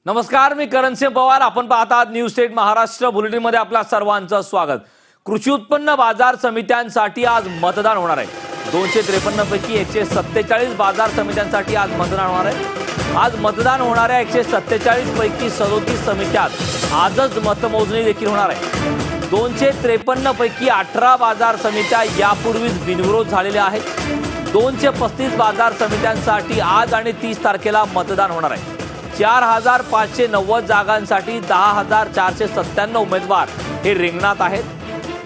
नमस्कार, मी करणसिंह पवार. आपण पाहत आहात न्यूज स्टेट महाराष्ट्र बुलेटिनमध्ये आपल्या सर्वांचं स्वागत. कृषी उत्पन्न बाजार समित्यांसाठी आज मतदान होणार आहे. 253 पैकी 147 बाजार समित्यांसाठी आज मतदान होणार आहे. आज मतदान होणाऱ्या 147 पैकी 37 समित्यात आजच मतमोजणी देखील होणार आहे. 253 पैकी 18 बाजार समित्या यापूर्वीच बिनविरोध झालेल्या आहेत. 235 बाजार समित्यांसाठी आज आणि 30 तारखेला मतदान होणार आहे. 4590 जागांसाठी 10,497 उमेदवार हे रिंगणात आहेत.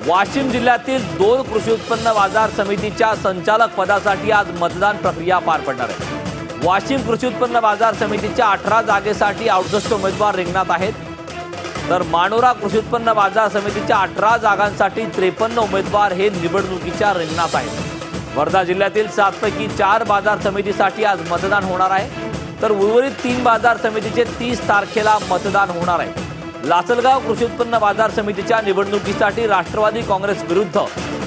वाशिम जिल्ह्यातील 2 कृषी उत्पन्न बाजार समितीच्या संचालक पदासाठी आज मतदान प्रक्रिया पार पडणार आहे. वाशिम कृषी उत्पन्न बाजार समितीच्या 18 जागेसाठी 68 उमेदवार रिंगणात आहेत, तर मानोरा कृषी उत्पन्न बाजार समितीच्या 18 जागांसाठी 53 उमेदवार हे निवडणुकीच्या रिंगणात आहेत. वर्धा जिल्ह्यातील 7 पैकी 4 बाजार समितीसाठी आज मतदान होणार आहे, तर उर्वरित 3 बाजार समितीचे 30 तारखेला मतदान होणार आहे. लासलगाव कृषी उत्पन्न बाजार समितीच्या निवडणुकीसाठी राष्ट्रवादी काँग्रेस विरुद्ध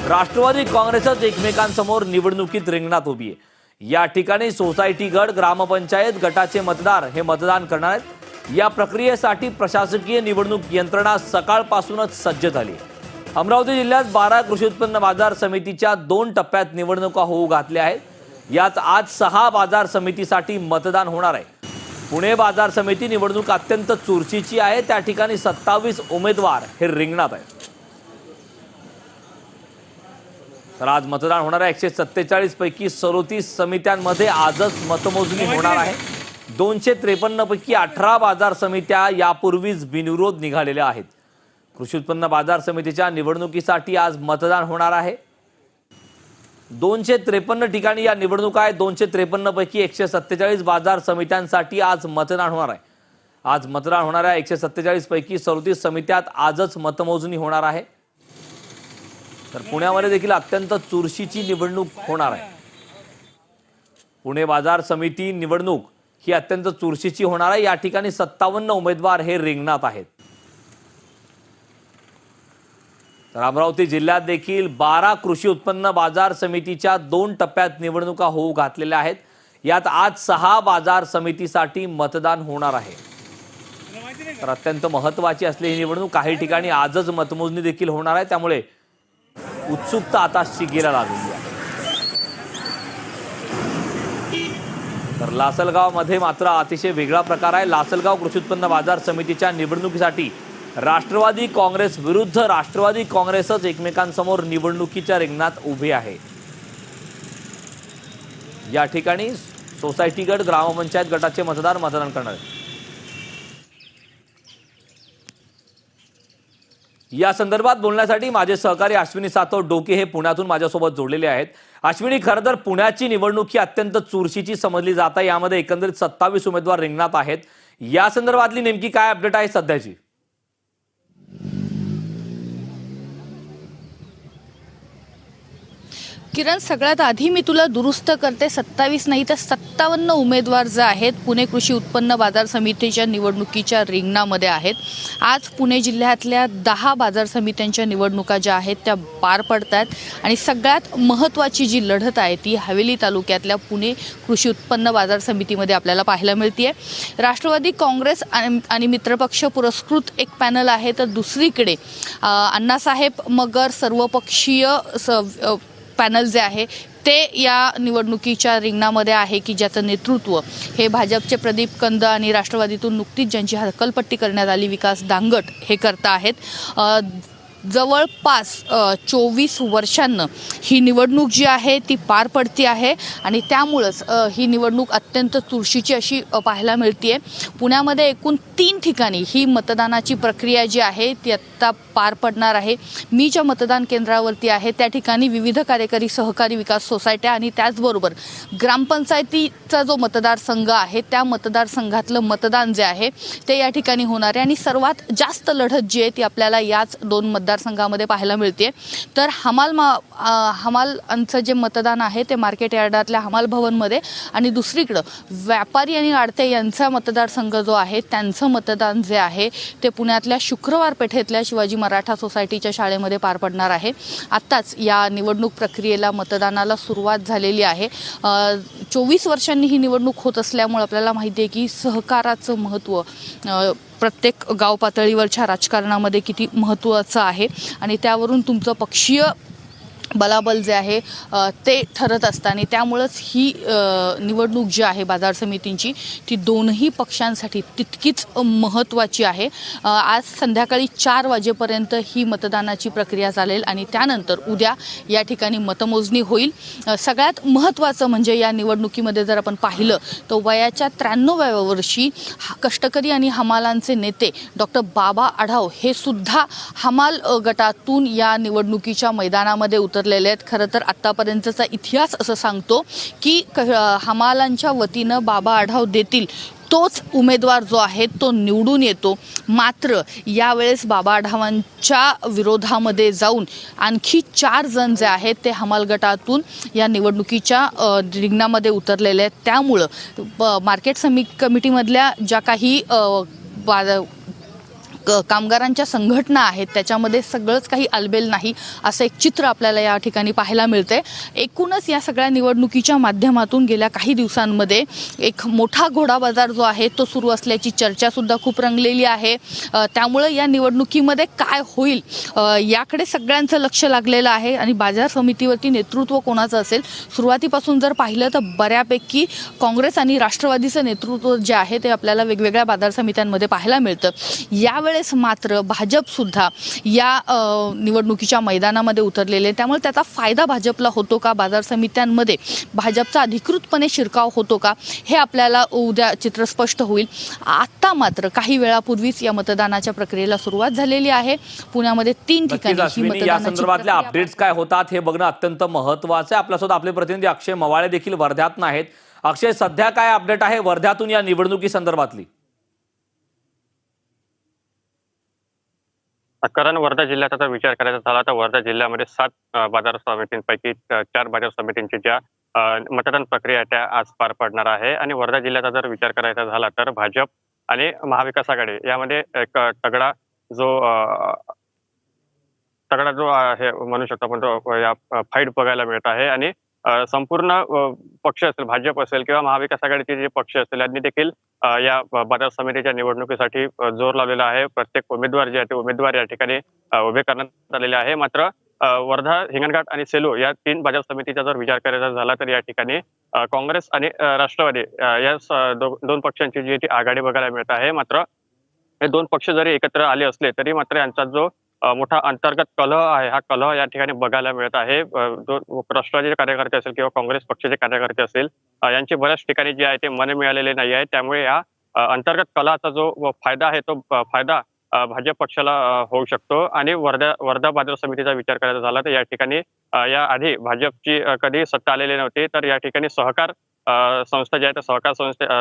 राष्ट्रवादी काँग्रेसच एकमेकांसमोर निवडणुकीत रिंगणात उभी आहे. या ठिकाणी सोसायटी गट, ग्रामपंचायत गटाचे मतदार हे मतदान करणार आहेत. या प्रक्रियेसाठी प्रशासकीय निवडणूक यंत्रणा सकाळपासूनच सज्ज झाली. अमरावती जिल्ह्यात 12 कृषी उत्पन्न बाजार समितीच्या 2 टप्प्यात निवडणुका होऊ घातल्या आहेत. यात आज 6 बाजार समितीसाठी मतदान होणार आहे. पुणे बाजार समिती निवडणूक अत्यंत चुरशीची आहे. त्या ठिकाणी 27 उमेदवार हे रिंगणात आहेत. तर आज मतदान होणाऱ्या 147 पैकी 37 समित्यांमध्ये आजच मतमोजणी होणार आहे. 253 पैकी 18 बाजार समित्या यापूर्वीच बिनविरोध निघालेल्या आहेत. कृषी उत्पन्न बाजार समितीच्या निवडणुकीसाठी आज मतदान होणार आहे. 253 ठिकाणी या निवडणुका आहेत. 253 पैकी 147 बाजार समित्यांसाठी आज मतदान होणार आहे. आज मतदान होणाऱ्या 147 पैकी 37 समित्यात आजच मतमोजणी होणार आहे. तर पुण्यामध्ये देखील अत्यंत चुरशीची निवडणूक होणार आहे. पुणे बाजार समिती निवडणूक ही अत्यंत चुरशीची होणार आहे. या ठिकाणी 57 उमेदवार हे रिंगणात आहेत. तर अमरावती जिल्ह्यात देखील 12 कृषी उत्पन्न बाजार समितीच्या 2 टप्प्यात निवडणुका होऊ घातलेल्या आहेत. यात आज 6 बाजार समितीसाठी मतदान होणार आहे. तर अत्यंत महत्त्वाची असलेली ही निवडणूक काही ठिकाणी आजच मतमोजणी देखील होणार आहे. त्यामुळे उत्सुकता आता शिगेला लागली आहे. तर लासलगावमध्ये मात्र अतिशय वेगळा प्रकार आहे. लासलगाव कृषी उत्पन्न बाजार समितीच्या निवडणुकीसाठी राष्ट्रवादी काँग्रेस विरुद्ध राष्ट्रवादी काँग्रेसच एकमेकांसमोर निवडणुकीच्या रिंगणात उभे आहे. या ठिकाणी सोसायटी गट, ग्रामपंचायत गटाचे मतदार मतदान करणार आहेत. या संदर्भात बोलण्यासाठी माझे सहकारी अश्विनी सातव डोके हे पुण्यातून माझ्यासोबत जोडलेले आहेत. अश्विनी, खरं तर पुण्याची निवडणूक ही अत्यंत चुरशीची समजली जात आहे. यामध्ये एकंदरीत 27 उमेदवार रिंगणात आहेत. या संदर्भातली नेमकी काय अपडेट आहे सध्याची? किरण, सगळ्यात आधी मी तुला दुरुस्त करते, 27 नाही तर 57 उमेदवार जे आहेत पुणे कृषी उत्पन्न बाजार समितीच्या निवडणुकीच्या रिंगणामध्ये आहेत. आज पुणे जिल्ह्यातल्या 10 बाजार समित्यांच्या निवडणुका ज्या आहेत त्या पार पडतात आणि सगळ्यात महत्त्वाची जी लढत आहे ती हवेली तालुक्यातल्या पुणे कृषी उत्पन्न बाजार समितीमध्ये आपल्याला पाहायला मिळते. राष्ट्रवादी काँग्रेस आणि मित्रपक्ष पुरस्कृत एक पॅनल आहे, तर दुसरीकडे अण्णासाहेब मगर सर्वपक्षीय पॅनल जे आहे ते या निवडणुकीच्या रिंगणामध्ये आहे, की ज्याचं नेतृत्व हे भाजपचे प्रदीप कंद आणि राष्ट्रवादीतून नुकतीच ज्यांची हकालपट्टी करण्यात आली विकास दांगट हे करता आहेत. जवळपास 24 वर्षांनं ही निवडणूक जी आहे ती पार पडती आहे आणि त्यामुळंच ही निवडणूक अत्यंत चुरशीची अशी पाहायला मिळते. पुण्यामध्ये एकूण 3 ठिकाणी ही मतदानाची प्रक्रिया जी आहे ती आत्ता पार पडणार आहे. मी ज्या मतदान केंद्रावरती आहे त्या ठिकाणी विविध कार्यकारी सहकारी विकास सोसायट्या आणि त्याचबरोबर ग्रामपंचायतीचा जो मतदारसंघ आहे त्या मतदारसंघातलं मतदान जे आहे ते या ठिकाणी होणार आहे आणि सर्वात जास्त लढत जी आहे ती आपल्याला याच 2 मतदारसंघामध्ये पाहायला मिळते. तर हमालांचं जे मतदान आहे ते मार्केट यार्डातल्या हमाल भवनमध्ये आणि दुसरीकडं व्यापारी आणि आडते यांचा मतदारसंघ जो आहे त्यांचं मतदान जे आहे ते पुण्यातल्या शुक्रवार पेठेतल्या शिवाजी मराठा सोसायटीच्या शाळेमध्ये पार पडणार आहे. आत्ताच या निवडणूक प्रक्रियेला मतदानाला सुरुवात झालेली आहे. 24 वर्षांनी ही निवडणूक होत असल्यामुळे आपल्याला माहिती आहे की सहकाराचं महत्त्व प्रत्येक गाव पातळीवरच्या राजकारणामध्ये किती महत्त्वाचं आहे आणि त्यावरून तुमचं पक्षीय बलाबल जे आहे ते ठरत असतं आणि त्यामुळंच ही निवडणूक जी आहे बाजार समितींची ती दोनही पक्षांसाठी तितकीच महत्त्वाची आहे. आज संध्याकाळी 4 वाजेपर्यंत ही मतदानाची प्रक्रिया चालेल आणि त्यानंतर उद्या या ठिकाणी मतमोजणी होईल. सगळ्यात महत्त्वाचं म्हणजे या निवडणुकीमध्ये जर आपण पाहिलं तर वयाच्या 93व्या वर्षी कष्टकरी आणि हमालांचे नेते डॉक्टर बाबा आढाव हे सुद्धा हमाल गटातून या निवडणुकीच्या मैदानामध्ये उतरलेले आहेत. खरं तर आत्तापर्यंतचा इतिहास असं सांगतो की हमालांच्या वतीनं बाबा आढाव देतील तोच उमेदवार जो आहे तो निवडून येतो. मात्र यावेळेस बाबा आढावांच्या विरोधामध्ये जाऊन आणखी 4 जण जे आहेत ते हमाल गटातून या निवडणुकीच्या रिंगणामध्ये उतरलेले आहेत. त्यामुळं मार्केट कमिटीमधल्या ज्या काही कामगारांच्या संघटना आहेत त्याच्यामध्ये सगळंच काही आलबेल नाही असं एक चित्र आपल्याला या ठिकाणी पाहायला मिळते. एकूणच या सगळ्या निवडणुकीच्या माध्यमातून गेल्या काही दिवसांमध्ये एक मोठा घोडा बाजार जो आहे तो सुरू असल्याची चर्चा सुद्धा खूप रंगलेली आहे. त्यामुळे या निवडणुकीमध्ये काय होईल याकडे सगळ्यांचं लक्ष लागलेलं आहे आणि बाजार समितीवरती नेतृत्व कोणाचं असेल. सुरुवातीपासून जर पाहिलं तर बऱ्यापैकी काँग्रेस आणि राष्ट्रवादीचं नेतृत्व जे आहे ते आपल्याला वेगवेगळ्या बाजार समित्यांमध्ये पाहायला मिळतं. यावेळेस मात्र भाजप सुद्धा या निवडणुकीच्या मैदानामध्ये उतरलेले, त्यामुळे त्याचा फायदा भाजपला होतो का, बाजार समित्यांमध्ये भाजपचा अधिकृतपणे शिरकाव होतो का, हे आपल्याला उद्या चित्र स्पष्ट होईल. आता मात्र काही वेळापूर्वीच या मतदानाच्या प्रक्रियेला सुरुवात झालेली आहे. पुण्यामध्ये 3 ठिकाणी या संदर्भातल्या अपडेट्स काय होतात हे बघणं अत्यंत महत्त्वाचं आहे. आपल्यासोबत आपले प्रतिनिधी अक्षय मवाळे देखील वर्ध्यात आहेत. अक्षय, सध्या काय अपडेट आहे वर्ध्यातून या निवडणुकी संदर्भातली? कारण वर्धा जिल्ह्याचा जर विचार करायचा झाला तर वर्धा जिल्ह्यामध्ये 7 बाजार समितींपैकी 4 बाजार समितींची ज्या मतदान प्रक्रिया त्या आज पार पडणार आहे. आणि वर्धा जिल्ह्याचा जर विचार करायचा झाला तर भाजप आणि महाविकास आघाडी यामध्ये एक तगडा जो आहे म्हणू शकतो आपण तो या फाईट बघायला मिळत आहे. आणि संपूर्ण पक्ष असेल, भाजप असेल किंवा महाविकास आघाडीचे जे पक्ष असतील यांनी देखील या बाजार समितीच्या निवडणुकीसाठी जोर लावलेला आहे. प्रत्येक उमेदवार जे आहे ते उमेदवार या ठिकाणी उभे करण्यात आलेले आहे. मात्र वर्धा, हिंगणघाट आणि सेलू या 3 बाजार समितीचा जर विचार करायचा झाला तर या ठिकाणी काँग्रेस आणि राष्ट्रवादी या 2 पक्षांची जी ती आघाडी बघायला मिळत आहे. मात्र हे 2 पक्ष जरी एकत्र आले असले तरी मात्र यांचा जो मोठा अंतर्गत कलह आहे हा कलह या ठिकाणी बघायला मिळत आहे. राष्ट्रवादीचे कार्यकर्ते असेल किंवा काँग्रेस पक्षाचे कार्यकर्ते असेल यांचे बऱ्याच ठिकाणी जे आहे ते मन मिळालेले नाही आहे. त्यामुळे या अंतर्गत कलहाचा जो फायदा आहे तो फायदा भाजप पक्षाला होऊ शकतो. आणि वर्धा बाजार समितीचा विचार करायचा झाला तर या ठिकाणी या आधी भाजपची कधी सत्ता आलेली नव्हती. तर या ठिकाणी सहकार संस्था जी आहे त्या सहकार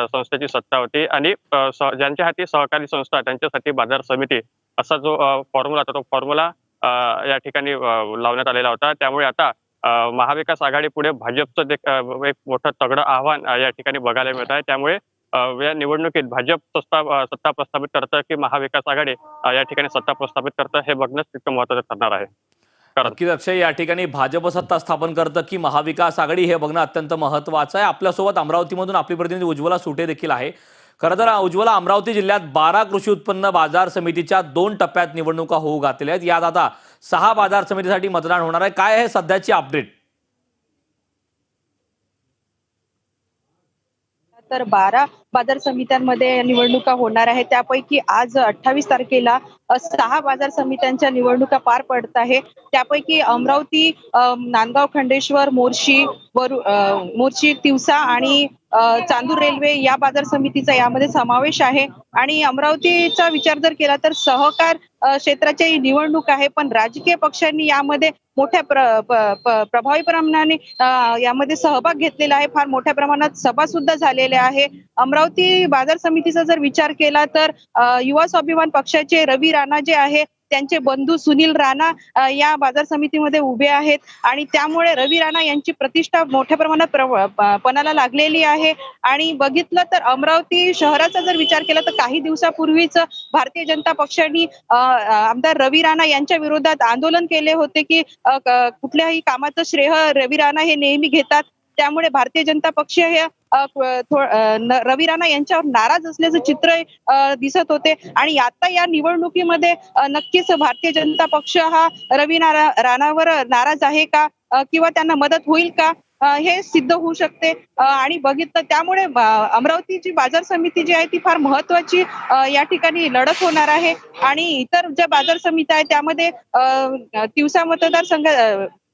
संस्थेची सत्ता होती आणि ज्यांच्या हाती सहकारी संस्था त्यांच्यासाठी बाजार समिती असा जो फॉर्म्युला होता तो फॉर्म्युला या ठिकाणी लावण्यात आलेला होता. त्यामुळे आता महाविकास आघाडी पुढे भाजपचं एक मोठं तगडं आव्हान या ठिकाणी बघायला मिळत आहे. त्यामुळे या निवडणुकीत भाजप सत्ता प्रस्थापित करतं की महाविकास आघाडी या ठिकाणी सत्ता प्रस्थापित करतं हे बघणंच तितकं महत्त्वाचं ठरणार आहे. नक्कीच अक्षय, या ठिकाणी भाजप सत्ता स्थापन करतं की महाविकास आघाडी हे बघणं अत्यंत महत्त्वाचं आहे. आपल्यासोबत अमरावतीमधून आपली प्रतिनिधी उज्ज्वला सुटे देखील आहे. खरं तर उज्ज्वला, अमरावती जिल्ह्यात 12 कृषी उत्पन्न बाजार समितीच्या 2 टप्प्यात निवडणुका होऊ घातलेल्या आहेत. यात आता 6 बाजार समितीसाठी मतदान होणार आहे. काय आहे सध्याची अपडेट? तर 12 बाजार समित्यांमध्ये निवडणुका होणार आहेत. त्यापैकी आज 28 तारखेला 6 बाजार समित्यांच्या निवडणुका पार पडत आहे. त्यापैकी अमरावती, नांदगाव, खंडेश्वर, मोर्शी, तिवसा आणि चांदूर रेल्वे या बाजार समितीचा यामध्ये समावेश आहे. आणि अमरावतीचा विचार जर केला तर सहकार क्षेत्राची निवडणूक आहे, पण राजकीय पक्षांनी यामध्ये मोठ्या प्रभावी प्रमाणाने यामध्ये सहभाग घेतलेला आहे. फार मोठ्या प्रमाणात सभा सुद्धा झालेल्या आहे. अमरावती बाजार समितीचा जर विचार केला तर युवा स्वाभिमान पक्षाचे रवी राणा जे आहे त्यांचे बंधू सुनील राणा या बाजार समितीमध्ये उभे आहेत आणि त्यामुळे रवी राणा यांची प्रतिष्ठा मोठ्या प्रमाणात पणाला लागलेली आहे. आणि बघितलं तर अमरावती शहराचा जर विचार केला तर काही दिवसापूर्वीच भारतीय जनता पक्षाने आमदार रवी राणा यांच्या विरोधात आंदोलन केले होते की कुठल्याही कामाचं श्रेय रवी राणा हे नेहमी घेतात. त्यामुळे भारतीय जनता पक्ष हे रवी राणा यांच्यावर नाराज असल्याचं चित्र दिसत होते. आणि आता या निवडणुकीमध्ये नक्कीच भारतीय जनता पक्ष हा रवी राणावर नाराज आहे का किंवा त्यांना मदत होईल का हे सिद्ध होऊ शकते. आणि बघितलं त्यामुळे अमरावतीची बाजार समिती जी आहे ती फार महत्वाची या ठिकाणी लढत होणार आहे. आणि इतर ज्या बाजार समित्या आहेत त्यामध्ये तिवसा मतदारसंघ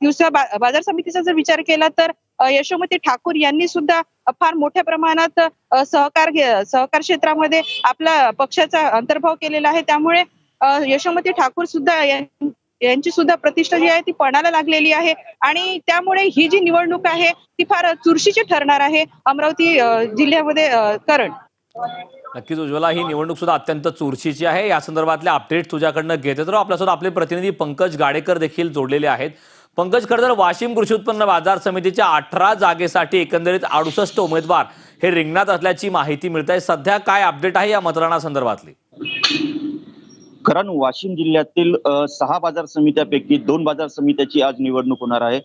तिवसा बाजार समितीचा जर विचार केला तर यशोमती ठाकूर यांनी सुद्धा फार मोठ्या प्रमाणात सहकार क्षेत्रामध्ये आपला पक्षाचा अंतर्भाव केलेला आहे. त्यामुळे यशोमती ठाकूर सुद्धा यांची सुद्धा प्रतिष्ठा जी आहे ती पणाला लागलेली आहे. आणि त्यामुळे ही जी निवडणूक आहे ती फार चुरशीची ठरणार आहे अमरावती जिल्ह्यामध्ये. करण, नक्कीच उज्ज्वला, ही निवडणूक सुद्धा अत्यंत चुरशीची आहे. या संदर्भातले अपडेट तुझ्याकडनं घेते तर आपल्यासोबत आपले प्रतिनिधी पंकज गाडेकर देखील जोडलेले आहेत. पंकज, खरं तर वाशिम कृषी उत्पन्न बाजार समितीच्या 18 जागेसाठी एकंदरीत 68 उमेदवार हे रिंगणात असल्याची माहिती मिळत आहे. सध्या काय अपडेट आहे या मतदानासंदर्भातली? कारण वाशिम जिल्ह्यातील 6 बाजार समित्यापैकी 2 बाजार समित्याची आज निवडणूक होणार आहे.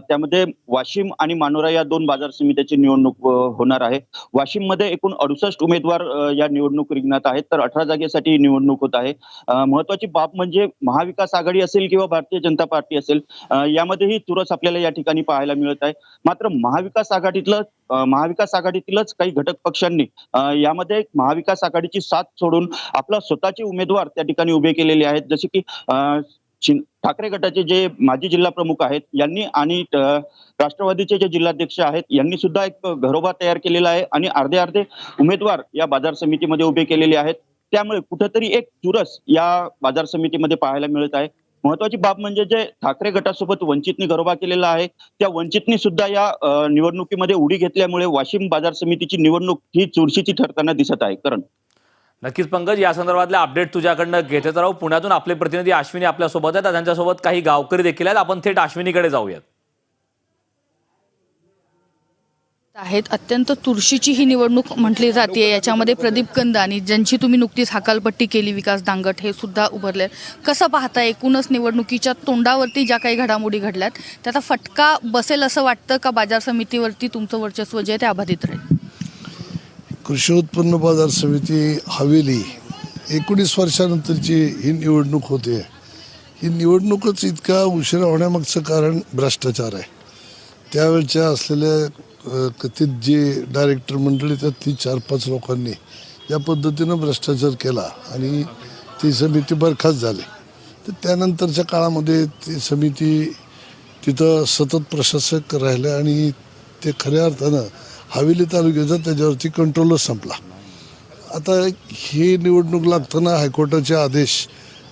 त्यामध्ये वाशिम आणि मानोरा या 2 बाजार समित्याची निवडणूक होणार आहे. वाशिम मध्ये एकूण 68 उमेदवार या निवडणूक रिंगणात आहेत, तर 18 जागेसाठी निवडणूक होत आहे. महत्वाची बाब म्हणजे महाविकास आघाडी असेल किंवा भारतीय जनता पार्टी असेल, यामध्येही चुरस आपल्याला या ठिकाणी पाहायला मिळत आहे. मात्र महाविकास आघाडीतीलच काही घटक पक्षांनी यामध्ये महाविकास आघाडीची साथ सोडून आपला स्वतःचे उमेदवार त्या ठिकाणी उभे केलेले आहेत. जसे की ठाकरे गटाचे जे माजी जिल्हा प्रमुख आहेत यांनी आणि राष्ट्रवादीचे जे जिल्हाध्यक्ष आहेत यांनी सुद्धा एक घरोबा तयार केलेला आहे आणि अर्धे उमेदवार या बाजार समितीमध्ये उभे केलेले आहेत. त्यामुळे कुठेतरी एक चुरस या बाजार समितीमध्ये पाहायला मिळत आहे. महत्वाची बाब म्हणजे जे ठाकरे गटासोबत वंचितनी घरोबा केलेला आहे, त्या वंचितनी सुद्धा या निवडणुकीमध्ये उडी घेतल्यामुळे वाशिम बाजार समितीची निवडणूक ही चुरशीची ठरताना दिसत आहे. करण, नक्कीच पंकज, या संदर्भातले अपडेट तुझ्याकडनं घेते तर पुण्यातून आपले प्रतिनिधी अश्विनी आपल्यासोबत आहेत. त्यांच्यासोबत काही गावकरी देखील आहेत. आपण थेट अश्विनीकडे जाऊयात. अत्यंत चुरशीची ही निवडणूक म्हटली जाते. याच्यामध्ये प्रदीप कंद आणि ज्यांची तुम्ही नुकतीच हकालपट्टी केली विकास दांगट हे सुद्धा उभारले. कसं पाहता एकूणच निवडणुकीच्या तोंडावरती ज्या काही घडामोडी घडल्यात त्याचा फटका बसेल असं वाटतं का? बाजार समितीवरती तुमचं वर्चस्व जे आहे ते अबाधित राहील? कृषी उत्पन्न बाजार समिती हवेली 19 वर्षानंतरची ही निवडणूक होते. ही निवडणूकच इतका उशिरा होण्यामागचं कारण भ्रष्टाचार आहे. त्यावेळच्या असलेल्या कथित जे डायरेक्टर मंडळी त्यातली 4-5 लोकांनी या पद्धतीनं भ्रष्टाचार केला आणि ती समिती बरखास्त झाली. तर त्यानंतरच्या काळामध्ये ती समिती तिथं सतत प्रशासक राहिले आणि ते खऱ्या अर्थानं हवेली तालुक्याचा त्याच्यावरती कंट्रोलच संपला. आता ही निवडणूक लागताना हायकोर्टाचे आदेश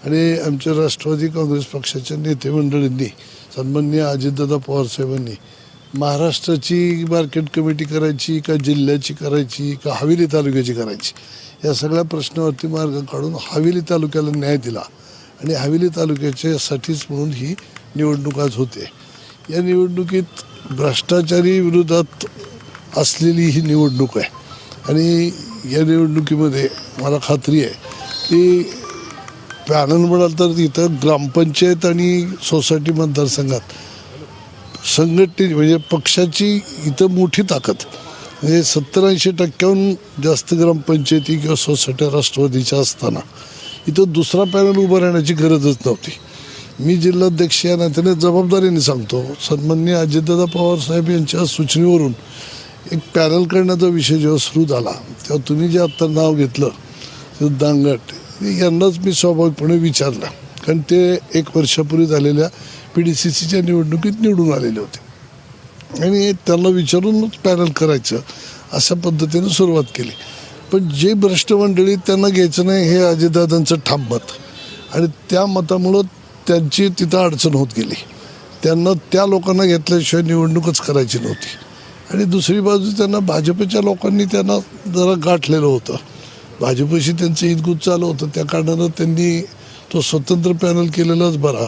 आणि आमच्या राष्ट्रवादी काँग्रेस पक्षाच्या नेते मंडळींनी सन्माननीय अजितदादा पवार साहेबांनी महाराष्ट्राची मार्केट कमिटी करायची का जिल्ह्याची करायची का हवेली तालुक्याची करायची या सगळ्या प्रश्नावरती मार्ग काढून हवेली तालुक्याला न्याय दिला आणि हवेली तालुक्याच्यासाठीच म्हणून ही निवडणूक आज होते. या निवडणुकीत भ्रष्टाचारी विरोधात असलेली ही निवडणूक आहे आणि या निवडणुकीमध्ये मला खात्री आहे की पॅनल म्हणाल तर इथं ग्रामपंचायत आणि सोसायटी मतदारसंघात संघटने म्हणजे पक्षाची इथं मोठी ताकद म्हणजे 70-80% जास्त ग्रामपंचायती किंवा सोसायट्या राष्ट्रवादीच्या असताना इथं दुसरा पॅनल उभं राहण्याची गरजच नव्हती. मी जिल्हाध्यक्ष या नात्याने जबाबदारीने सांगतो, सन्माननीय अजितदादा पवार साहेब यांच्या सूचनेवरून एक पॅनल करण्याचा विषय जेव्हा सुरू झाला तेव्हा तुम्ही जे आत्ता नाव घेतलं दांगट यांनाच मी स्वाभाविकपणे विचारलं, कारण ते 1 वर्षापूर्वी झालेल्या PDCCच्या निवडणुकीत निवडून आलेले होते आणि त्यांना विचारूनच पॅनल करायचं अशा पद्धतीने सुरुवात केली. पण जे भ्रष्ट मंडळी त्यांना घ्यायचं नाही हे अजितदादांचं ठाम मत आणि त्या मतामुळं त्यांची तिथं अडचण होत गेली. त्यांना त्या लोकांना घेतल्याशिवाय निवडणूकच करायची नव्हती आणि दुसरी बाजू त्यांना भाजपच्या लोकांनी त्यांना जरा गाठलेलं होतं. भाजपशी त्यांचं हितगुज चालू होतं, त्या कारणानं त्यांनी तो स्वतंत्र पॅनल केलेलाच बरा.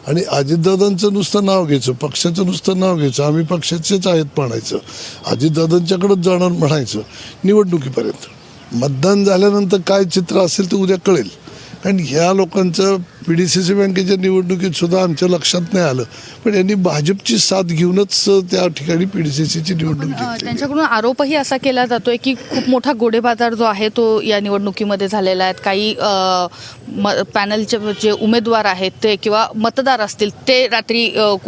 आणि अजितदादांचं नुसतं नाव घ्यायचं, पक्षाचं नुसतं नाव घ्यायचं, आम्ही पक्षाचेच आहेत म्हणायचं, अजितदादांच्याकडेच जाणार म्हणायचं निवडणुकीपर्यंत. मतदान झाल्यानंतर काय चित्र असेल ते उद्या कळेल. कारण ह्या लोकांचं PDCC बँकेच्या निवडणुकीत सुद्धा आमच्या लक्षात नाही आलं, पण यांनी भाजपची साथ घेऊनच त्या ठिकाणी PDCCची निवडणूक जिंकली. त्यांच्याकडून आरोपही असा केला जातोय की खूप मोठा घोडेबाजार जो आहे तो या निवडणुकीमध्ये झालेला आहे. काही पॅनलचे जे उमेदवार आहेत ते किंवा मतदार असतील ते रात्री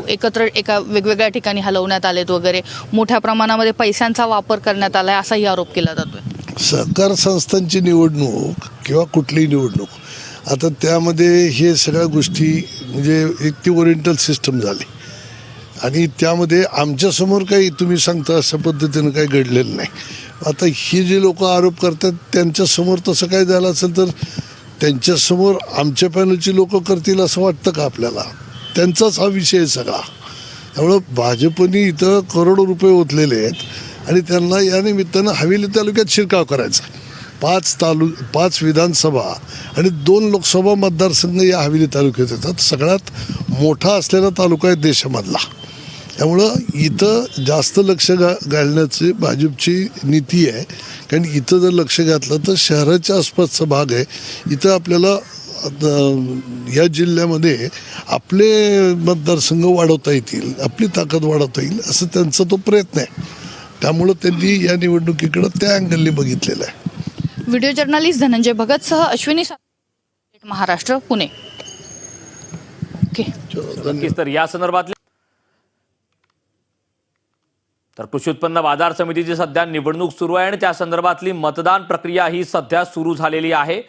एकत्र एका वेगवेगळ्या ठिकाणी हलवण्यात आलेत वगैरे, मोठ्या प्रमाणामध्ये पैशांचा वापर करण्यात आलाय असाही आरोप केला जातोय. सहकार संस्थांची निवडणूक किंवा कुठलीही निवडणूक, आता त्यामध्ये हे सगळ्या गोष्टी म्हणजे एक ती ओरिएंटल सिस्टम झाली आणि त्यामध्ये आमच्यासमोर काही तुम्ही सांगता अशा पद्धतीनं काही घडलेलं नाही. आता ही जे लोक आरोप करतात त्यांच्यासमोर तसं काय झालं असेल तर त्यांच्यासमोर आमच्या पॅनलची लोक करतील असं वाटतं का आपल्याला? त्यांचाच हा विषय आहे सगळा. त्यामुळं भाजपने इथं करोडो रुपये ओतलेले आहेत आणि त्यांना या निमित्तानं हवेली तालुक्यात शिरकाव करायचा. 5 विधानसभा आणि 2 लोकसभा मतदारसंघ या हवेली तालुक्यात येतात. सगळ्यात मोठा असलेला तालुका आहे देशामधला. त्यामुळं इथं जास्त लक्ष घालण्याची भाजपची नीती आहे. कारण इथं जर लक्ष घातलं तर शहराच्या आसपासचा भाग आहे, इथं आपल्याला या जिल्ह्यामध्ये आपले मतदारसंघ वाढवता येतील, आपली ताकद वाढवता येईल असं त्यांचा तो प्रयत्न आहे. त्यामुळं त्यांनी या निवडणुकीकडं त्या अँगलने बघितलेलं आहे. Video journalist Dhananjay Bhagatsah Ashwini Maharashtra Pune. Okay. नक्कीच. तर या संदर्भातले तर कृषी उत्पन्न बाजार समितीची सध्या निवडणूक सुरू आहे आणि त्या संदर्भातली मतदान प्रक्रिया ही सध्या सुरू झालेली आहे.